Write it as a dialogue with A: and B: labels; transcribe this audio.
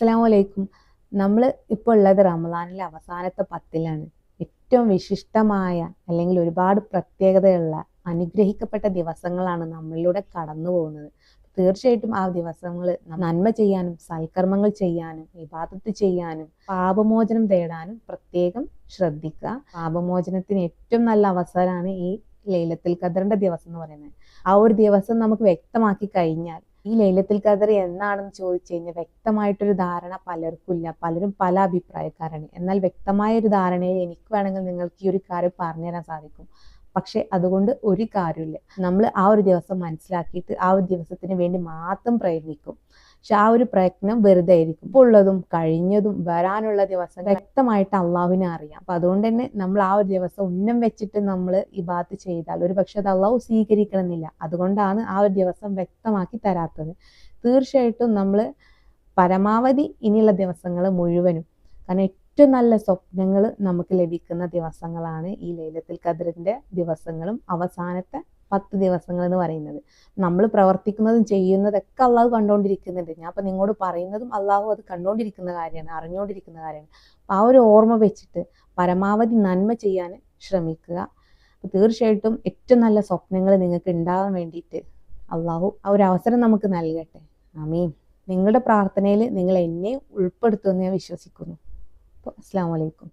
A: അസ്സലാമു അലൈക്കും. നമ്മൾ ഇപ്പോൾ ഉള്ളത് റമദാനിലെ അവസാനത്തെ 10ലാണ്. ഏറ്റവും വിശിഷ്ടമായ അല്ലെങ്കിൽ ഒരുപാട് പ്രത്യേകതയുള്ള അനുഗ്രഹിക്കപ്പെട്ട ദിവസങ്ങളാണ് നമ്മളിലൂടെ കടന്നു പോകുന്നത്. തീർച്ചയായിട്ടും ആ ദിവസങ്ങൾ നന്മ ചെയ്യാനും സൽക്കർമ്മങ്ങൾ ചെയ്യാനും ഇബാദത്ത് ചെയ്യാനും പാപമോചനം തേടാനും പ്രത്യേകം ശ്രദ്ധിക്കുക. പാപമോചനത്തിന് ഏറ്റവും നല്ല അവസരമാണ് ഈ ലൈലത്തുൽ ഖദറിന്റെ ദിവസം എന്ന് പറയുന്നത്. ആ ഒരു ദിവസം നമുക്ക് വ്യക്തമാക്കി കഴിഞ്ഞാൽ ഈ ലൈലത്തുൽ ഖദർ എന്നാണെന്ന് ചോദിച്ചു കഴിഞ്ഞാൽ വ്യക്തമായിട്ടൊരു ധാരണ പലർക്കും ഇല്ല. പലരും പല അഭിപ്രായക്കാരാണ്. എന്നാൽ വ്യക്തമായ ഒരു ധാരണയെ എനിക്ക് വേണമെങ്കിൽ നിങ്ങൾക്ക് ഈ ഒരു കാര്യം പറഞ്ഞു തരാൻ സാധിക്കും. പക്ഷെ അതുകൊണ്ട് ഒരു കാര്യമില്ല. നമ്മൾ ആ ഒരു ദിവസം മനസ്സിലാക്കിയിട്ട് ആ ഒരു ദിവസത്തിന് വേണ്ടി മാത്രം പ്രയത്നിക്കും. പക്ഷെ ആ ഒരു പ്രയത്നം വെറുതെ ആയിരിക്കും. ഇപ്പോൾ ഉള്ളതും കഴിഞ്ഞതും വരാനുള്ള ദിവസം വ്യക്തമായിട്ട് അള്ളാഹുവിനെ അറിയാം. അപ്പൊ അതുകൊണ്ട് തന്നെ നമ്മൾ ആ ഒരു ദിവസം ഉന്നം വെച്ചിട്ട് നമ്മൾ ഇബാദത്ത് ചെയ്താൽ ഒരു പക്ഷെ അത് അള്ളാഹു സ്വീകരിക്കണമെന്നില്ല. അതുകൊണ്ടാണ് ആ ഒരു ദിവസം വ്യക്തമാക്കി തരാത്തത്. തീർച്ചയായിട്ടും നമ്മൾ പരമാവധി ഇനിയുള്ള ദിവസങ്ങൾ മുഴുവനും, കാരണം ഏറ്റവും നല്ല സ്വപ്നങ്ങൾ നമുക്ക് ലഭിക്കുന്ന ദിവസങ്ങളാണ് ഈ ലൈലത്തുൽ ഖദറിന്റെ ദിവസങ്ങളും അവസാനത്തെ 10 ദിവസങ്ങൾ എന്ന് പറയുന്നത്. നമ്മൾ പ്രവർത്തിക്കുന്നതും ചെയ്യുന്നതൊക്കെ അള്ളാഹു കണ്ടുകൊണ്ടിരിക്കുന്നുണ്ട്. ഞാൻ ഇപ്പൊ നിങ്ങളോട് പറയുന്നതും അള്ളാഹു അത് കണ്ടുകൊണ്ടിരിക്കുന്ന കാര്യമാണ്, അറിഞ്ഞുകൊണ്ടിരിക്കുന്ന കാര്യമാണ്. അപ്പൊ ആ ഒരു ഓർമ്മ വെച്ചിട്ട് പരമാവധി നന്മ ചെയ്യാൻ ശ്രമിക്കുക. തീർച്ചയായിട്ടും ഏറ്റവും നല്ല സ്വപ്നങ്ങൾ നിങ്ങൾക്ക് ഉണ്ടാകാൻ വേണ്ടിയിട്ട് അള്ളാഹു ആ ഒരു അവസരം നമുക്ക് നൽകട്ടെ. ആമീൻ. നിങ്ങളുടെ പ്രാർത്ഥനയിൽ നിങ്ങൾ എന്നെ ഉൾപ്പെടുത്തുമെന്ന് ഞാൻ വിശ്വസിക്കുന്നു. അപ്പോൾ അസ്സലാമു അലൈക്കും.